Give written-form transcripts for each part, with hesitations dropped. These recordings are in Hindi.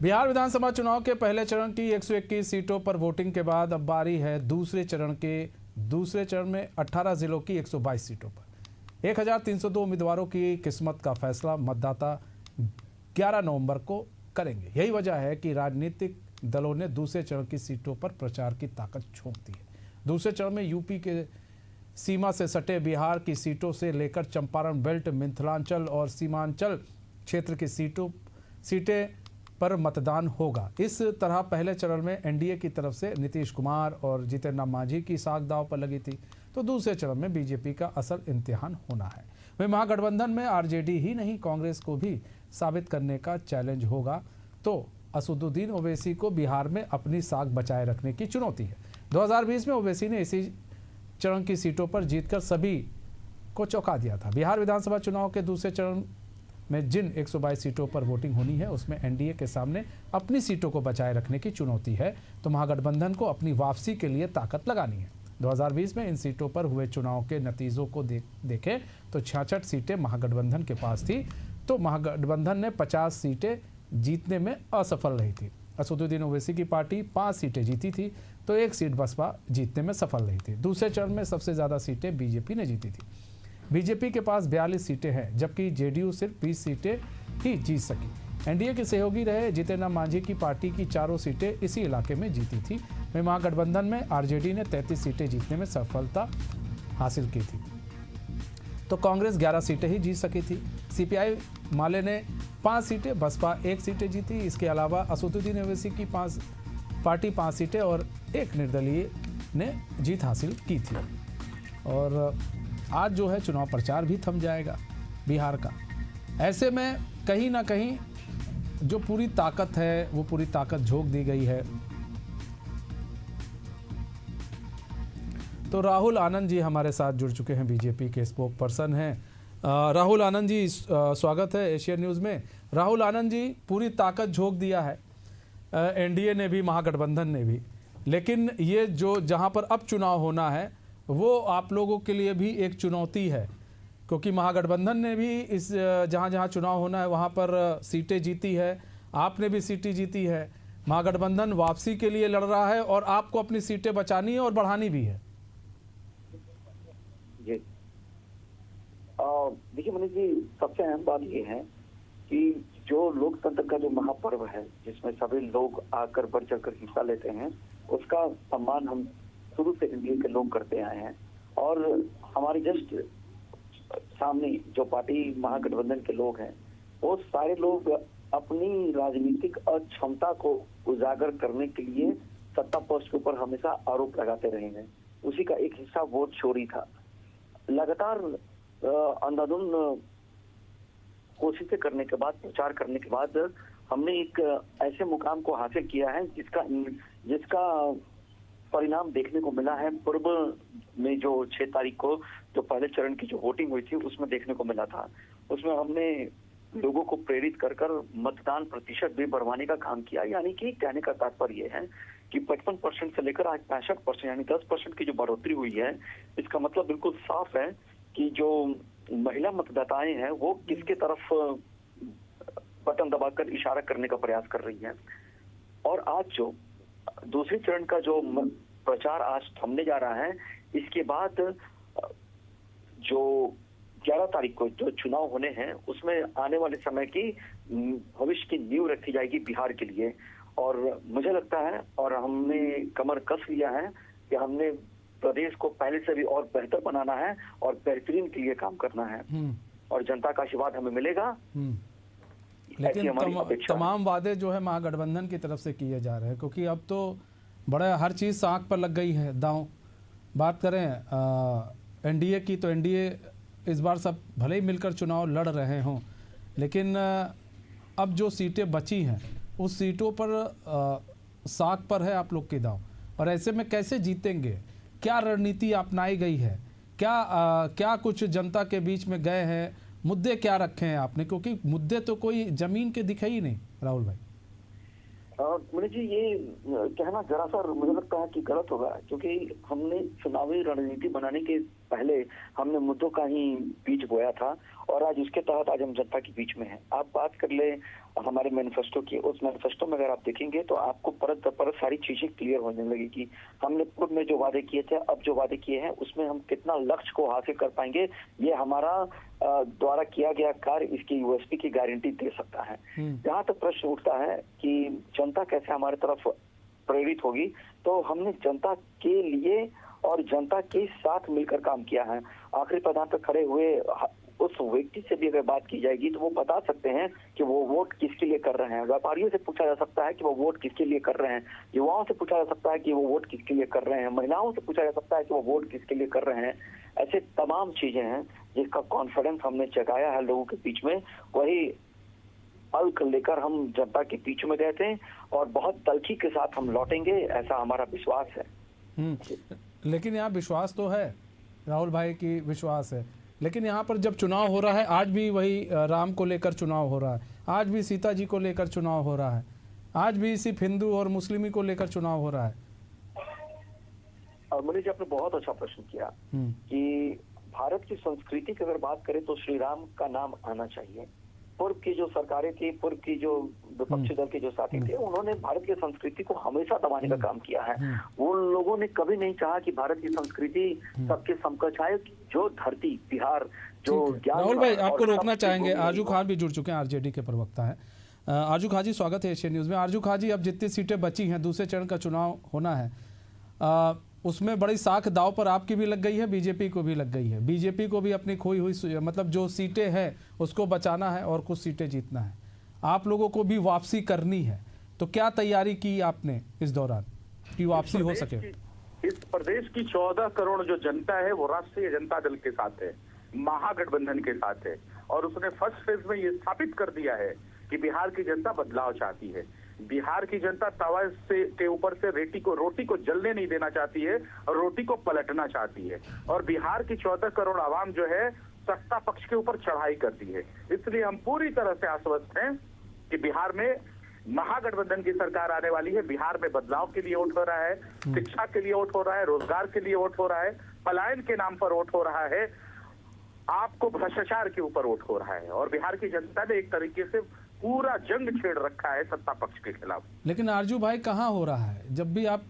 बिहार विधानसभा चुनाव के पहले चरण की 121 सीटों पर वोटिंग के बाद अब बारी है दूसरे चरण में 18 जिलों की 122 सीटों पर 1302 उम्मीदवारों की किस्मत का फैसला मतदाता 11 नवंबर को करेंगे। यही वजह है कि राजनीतिक दलों ने दूसरे चरण की सीटों पर प्रचार की ताकत झोंक दी है। दूसरे चरण में यूपी के सीमा से सटे बिहार की सीटों से लेकर चंपारण बेल्ट, मिथिलांचल और सीमांचल क्षेत्र की सीटें पर मतदान होगा। इस तरह पहले चरण में एनडीए की तरफ से नीतीश कुमार और जितेंद्र मांझी की साख दांव पर लगी थी, तो दूसरे चरण में बीजेपी का असल इम्तिहान होना है। वहीं महागठबंधन में आरजेडी ही नहीं, कांग्रेस को भी साबित करने का चैलेंज होगा। तो असदुद्दीन ओवैसी को बिहार में अपनी साख बचाए रखने की चुनौती है। 2020 में ओवैसी ने इसी चरण की सीटों पर जीतकर सभी को चौंका दिया था। बिहार विधानसभा चुनाव के दूसरे चरण में जिन 122 सीटों पर वोटिंग होनी है, उसमें एनडीए के सामने अपनी सीटों को बचाए रखने की चुनौती है, तो महागठबंधन को अपनी वापसी के लिए ताकत लगानी है। 2020 में इन सीटों पर हुए चुनाव के नतीजों को देखें तो 66 सीटें महागठबंधन के पास थी, तो महागठबंधन ने 50 सीटें जीतने में असफल रही थी। असदुद्दीन ओवैसी की पार्टी 5 सीटें जीती थी, तो 1 सीट बसपा जीतने में सफल रही थी। दूसरे चरण में सबसे ज़्यादा सीटें बीजेपी ने जीती थी। बीजेपी के पास 42 सीटें हैं, जबकि जेडीयू सिर्फ 20 सीटें ही जीत सकी। एनडीए के सहयोगी रहे जितेंद्र मांझी की पार्टी की 4 सीटें इसी इलाके में जीती थी। वहीं महागठबंधन में आरजेडी ने 33 सीटें जीतने में सफलता हासिल की थी, तो कांग्रेस 11 सीटें ही जीत सकी थी। सीपीआई माले ने 5 सीटें, बसपा 1 सीटें जीती। इसके अलावा असदुद्दीन ओवैसी की पार्टी 5 सीटें और 1 निर्दलीय ने जीत हासिल की थी। और आज जो है चुनाव प्रचार भी थम जाएगा बिहार का। ऐसे में कहीं ना कहीं जो पूरी ताकत है वो पूरी ताकत झोंक दी गई है। तो राहुल आनंद जी हमारे साथ जुड़ चुके हैं, बीजेपी के स्पोक पर्सन हैं। राहुल आनंद जी, स्वागत है एशियन न्यूज़ में। राहुल आनंद जी, पूरी ताकत झोंक दिया है एनडीए ने भी, महागठबंधन ने भी, लेकिन ये जो जहां पर अब चुनाव होना है वो आप लोगों के लिए भी एक चुनौती है, क्योंकि महागठबंधन ने भी इस जहां चुनाव होना है वहां पर सीटें जीती है, आपने भी सीटें जीती है। महागठबंधन वापसी के लिए लड़ रहा है और आपको अपनी सीटें बचानी है और बढ़ानी भी है। जी देखिए मनीष जी, सबसे अहम बात ये है कि जो लोकतंत्र का जो महापर्व है, जिसमें सभी लोग आकर बढ़ चढ़कर हिस्सा लेते हैं, उसका सम्मान हम शुरू से एनडीए के लोग करते आए हैं। और हमारी जस्ट सामने जो पार्टी महागठबंधन के लोग हैं, वो सारे लोग अपनी राजनीतिक अक्षमता को उजागर करने के लिए सत्ता पक्ष के ऊपर हमेशा आरोप लगाते रहे हैं। उसी का एक हिस्सा वोट चोरी था। लगातार अंधाधुंध कोशिशें करने के बाद, प्रचार करने के बाद हमने एक ऐसे मुकाम को हासिल किया है जिसका परिणाम देखने को मिला है। पूर्व में जो 6 तारीख को जो पहले चरण की जो वोटिंग हुई थी उसमें देखने को मिला था। उसमें हमने लोगों को प्रेरित कर मतदान प्रतिशत भी बढ़वाने का काम किया। यानी कि कहने का तात्पर्य है कि 55% से लेकर आज 65% यानी 10% की जो बढ़ोतरी हुई है, इसका मतलब बिल्कुल साफ है कि जो महिला मतदाताएं हैं वो किसके तरफ बटन दबाकर इशारा करने का प्रयास कर रही हैं। और आज जो दूसरे चरण का जो प्रचार आज थमने जा रहा है, इसके बाद जो 11 तारीख को जो चुनाव होने हैं उसमें आने वाले समय की भविष्य की नींव रखी जाएगी बिहार के लिए। और मुझे लगता है, और हमने कमर कस लिया है कि हमने प्रदेश को पहले से भी और बेहतर बनाना है और बेहतरीन के लिए काम करना है, और जनता का आशीर्वाद हमें मिलेगा। लेकिन तमाम वादे जो है महागठबंधन की तरफ से किए जा रहे हैं, क्योंकि अब तो बड़ा हर चीज़ साख पर लग गई है दांव। बात करें एनडीए की, तो एनडीए इस बार सब भले ही मिलकर चुनाव लड़ रहे हों, लेकिन अब जो सीटें बची हैं उस सीटों पर साख पर है आप लोग की दांव। और ऐसे में कैसे जीतेंगे? क्या रणनीति अपनाई गई है? क्या कुछ जनता के बीच में गए हैं? मुद्दे क्या रखे हैं आपने? क्योंकि मुद्दे तो कोई जमीन के दिखे ही नहीं राहुल भाई। मनीष जी, ये कहना जरा सा मुझे लगता है कि गलत होगा, क्योंकि हमने चुनावी रणनीति बनाने के पहले हमने मुद्दों का ही बीज बोया था और आज उसके तहत आज हम जनता के बीच में हैं। आप बात कर ले हमारे मैनिफेस्टो की, उस मैनिफेस्टो में अगर आप देखेंगे तो आपको परत दर परत सारी चीजें क्लियर होने लगी कि हमने पूर्व में जो वादे किए थे, अब जो वादे किए हैं उसमें हम कितना लक्ष्य को हासिल कर पाएंगे, ये हमारा द्वारा किया गया कार्य इसकी यूएसपी की गारंटी दे सकता है। जहाँ तक प्रश्न उठता है कि जनता कैसे हमारे तरफ प्रेरित होगी, तो हमने जनता के लिए और जनता के साथ मिलकर काम किया है। आखिरी प्रधान पर खड़े हुए उस व्यक्ति से भी अगर बात की जाएगी तो वो बता सकते हैं कि वो वोट किसके लिए कर रहे हैं। व्यापारियों से पूछा जा सकता है कि वो वोट किसके लिए कर रहे हैं, युवाओं से पूछा जा सकता है कि वो वोट किसके लिए कर रहे हैं, महिलाओं से पूछा जा सकता है कि वो वोट किसके लिए कर रहे हैं। ऐसे तमाम चीजें हैं जिसका कॉन्फिडेंस हमने जगाया है लोगों के बीच में। वही पल लेकर हम जनता के बीच में गए थे और बहुत तलखी के साथ हम लौटेंगे, ऐसा हमारा विश्वास है। लेकिन यहाँ विश्वास तो है, राहुल भाई की विश्वास है, लेकिन यहाँ पर जब चुनाव हो रहा है, आज भी वही राम को लेकर चुनाव हो रहा है, आज भी सीता जी को लेकर चुनाव हो रहा है, आज भी सिर्फ हिंदू और मुस्लिम को लेकर चुनाव हो रहा है। मनीष जी, आपने बहुत अच्छा प्रश्न किया कि भारत की संस्कृति की अगर बात करें तो श्री राम का नाम आना चाहिए। पूर्व की जो सरकारें थी, पूर्व की जो विपक्षी दल के जो साथी थे, उन्होंने भारत की संस्कृति को हमेशा दबाने का काम किया है। वो लोगों ने कभी नहीं चाहा कि भारत की संस्कृति सबके समकक्ष आए। जो धरती बिहार जो राहुल भाई आपको रोकना चाहेंगे, आजू खान भी जुड़ चुके हैं, आरजेडी के प्रवक्ता हैं। आजू खान जी, स्वागत है एशियन न्यूज में। आजू खान जी, अब जितनी सीटें बची हैं, दूसरे चरण का चुनाव होना है, उसमें बड़ी साख दाव पर आपकी भी लग गई है, बीजेपी को भी लग गई है। बीजेपी को भी अपनी खोई हुई मतलब जो सीटें हैं उसको बचाना है और कुछ सीटें जीतना है। आप लोगों को भी वापसी करनी है, तो क्या तैयारी की आपने इस दौरान कि वापसी हो सके? इस प्रदेश की 14 करोड़ जो जनता है वो राष्ट्रीय जनता दल के साथ है, महागठबंधन के साथ है, और उसने फर्स्ट फेज में ये स्थापित कर दिया है कि बिहार की जनता बदलाव चाहती है। बिहार की जनता तवा से के ऊपर से रोटी को जलने नहीं देना चाहती है और रोटी को पलटना चाहती है। और बिहार की 14 करोड़ आवाम जो है सत्ता पक्ष के ऊपर चढ़ाई करती है। इसलिए हम पूरी तरह से आश्वस्त हैं कि बिहार में महागठबंधन की सरकार आने वाली है। बिहार में बदलाव के लिए वोट हो रहा है, शिक्षा के लिए वोट हो रहा है, रोजगार के लिए वोट हो रहा है, पलायन के नाम पर वोट हो रहा है, आपको भ्रष्टाचार के ऊपर वोट हो रहा है। और बिहार की जनता ने एक तरीके से पूरा जंग छेड़ रखा है सत्ता पक्ष के खिलाफ। लेकिन आरजू भाई, कहाँ हो रहा है? जब भी आप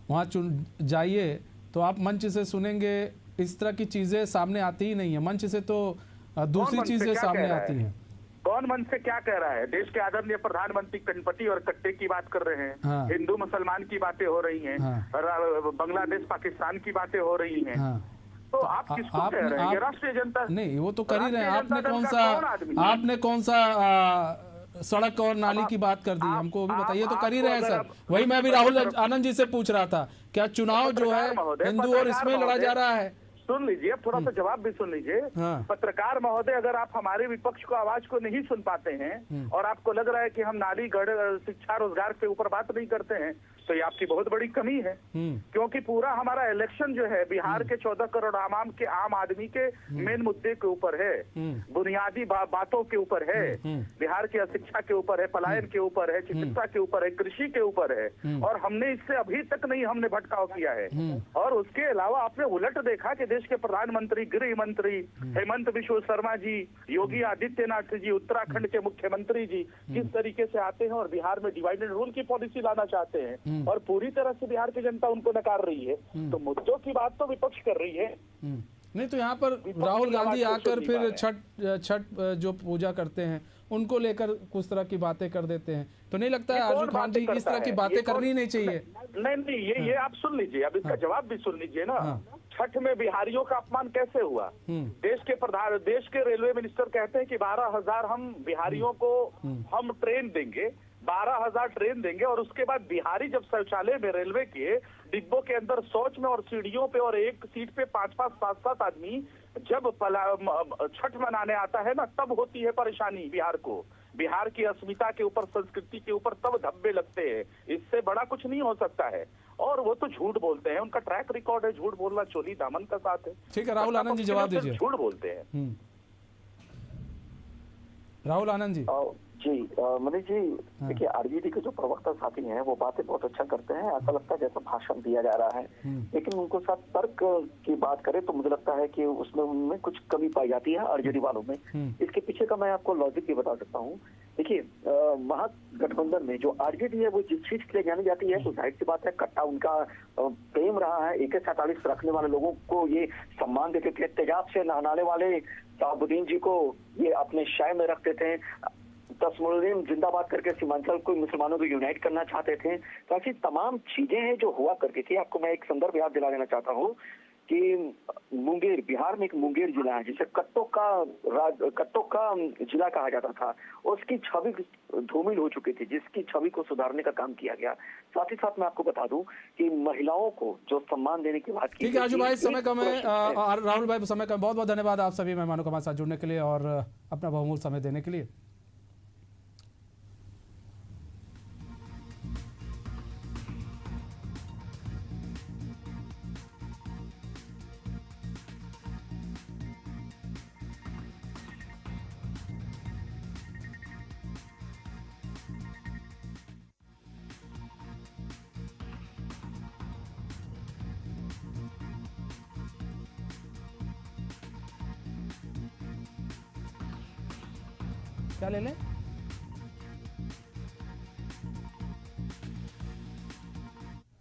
वहाँ जाइए तो आप मंच से सुनेंगे इस तरह की चीजें सामने आती ही नहीं है। मंच से तो दूसरी चीजें सामने आती हैं। कौन मंच से क्या कह रहा है? देश के आदरणीय प्रधानमंत्री कनपटी और कट्टे की बात कर रहे हैं। हाँ। हिंदू मुसलमान की बातें हो रही हैं। हाँ। बांग्लादेश पाकिस्तान की बातें हो रही हैं। हाँ। तो आप किसको कह रहे हैं? राष्ट्रीय जनता नहीं, वो तो कर ही रहे हैं। आपने कौन सा सड़क और नाली की बात कर दी, हमको भी बताइए। तो कर ही रहे हैं सर। वही मैं भी राहुल आनंद जी से पूछ रहा था, क्या चुनाव जो है हिंदू और इसमें लड़ा जा रहा है? सुन लीजिए, थोड़ा सा जवाब भी सुन लीजिए। हाँ। पत्रकार महोदय, अगर आप हमारे विपक्ष को आवाज को नहीं सुन पाते हैं और आपको लग रहा है कि हम नाली, गढ़, शिक्षा, रोजगार के ऊपर बात नहीं करते हैं, तो ये आपकी बहुत बड़ी कमी है। क्योंकि पूरा हमारा इलेक्शन जो है बिहार के 14 करोड़ आम आदमी के मेन मुद्दे के ऊपर है, बुनियादी बातों के ऊपर है, बिहार की शिक्षा के ऊपर है, पलायन के ऊपर है, चिकित्सा के ऊपर है, कृषि के ऊपर है। और हमने इससे अभी तक नहीं हमने भटकाव किया है। और उसके अलावा आपने उलट देखा कि देश के प्रधानमंत्री, गृह मंत्री हेमंत बिश्व शर्मा जी, योगी आदित्यनाथ जी, उत्तराखंड के मुख्यमंत्री जी किस तरीके से आते हैं और बिहार में डिवाइड एंड रूल की पॉलिसी लाना चाहते हैं और पूरी तरह से बिहार की जनता उनको नकार रही है। तो मुद्दों की बात तो विपक्ष कर रही है। नहीं तो यहाँ पर राहुल गांधी आकर फिर छठ जो पूजा करते हैं उनको लेकर कुछ तरह की बातें कर देते हैं। तो नहीं लगता है आजू खान जी इस तरह की बातें करनी नहीं चाहिए? नहीं, ये आप सुन लीजिए, अब इसका जवाब भी सुन लीजिए ना। छठ में बिहारियों का अपमान कैसे हुआ? देश के रेलवे मिनिस्टर कहते हैं कि 12,000 हम बिहारियों को हम ट्रेन देंगे, 12,000 ट्रेन देंगे, और उसके बाद बिहारी जब शौचालय में रेलवे के डिब्बों के अंदर शौच में और सीढ़ियों पे और एक सीट पे 5-5, 7-7 आदमी जब छठ मनाने आता है ना, तब होती है परेशानी बिहार को। बिहार की अस्मिता के ऊपर, संस्कृति के ऊपर तब धब्बे लगते हैं। इससे बड़ा कुछ नहीं हो सकता है। और वो तो झूठ बोलते हैं, उनका ट्रैक रिकॉर्ड है, झूठ बोलना चोली दामन का साथ है। ठीक है राहुल आनंद जी, जवाब दीजिए। झूठ बोलते हैं। राहुल आनंद जी, जी मनीष जी, देखिए आरजेडी के जो प्रवक्ता साथी हैं वो बातें बहुत अच्छा करते हैं, ऐसा लगता है जैसा भाषण दिया जा रहा है, लेकिन उनको साथ तर्क की बात करें तो मुझे लगता है कि उसमें उनमें कुछ कमी पाई जाती है आरजेडी वालों में। इसके पीछे का मैं आपको लॉजिक भी बता सकता हूँ। देखिए महागठबंधन में जो आरजेडी है वो जिस चीज के लिए जानी जाती है तो जाहिर सी बात है कट्टा उनका प्रेम रहा है। AK-47 रखने वाले लोगों को ये सम्मान देते थे, तेजाब से नहलाने वाले शहाबुद्दीन जी को ये अपने शाय में रखते थे, तस्मुद्दीन जिंदाबाद करके सीमांचल को मुसलमानों को यूनाइट करना चाहते थे। तो ऐसी तमाम चीजें हैं जो हुआ करती थी। आपको मैं एक संदर्भ याद दिला देना चाहता हूँ कि मुंगेर, बिहार में एक मुंगेर जिला है जिसे कट्टों का जिला कहा जाता था, उसकी छवि धूमिल हो चुकी थी, जिसकी छवि को सुधारने का काम किया गया। साथ ही साथ मैं आपको बता दूं कि महिलाओं को जो सम्मान देने की बात की। ठीक है आजू भाई, समय कम है, राहुल भाई समय कम, बहुत बहुत धन्यवाद आप सभी मेहमानों को हमारे साथ जुड़ने के लिए और अपना बहुमूल्य समय देने के लिए। क्या ले लें?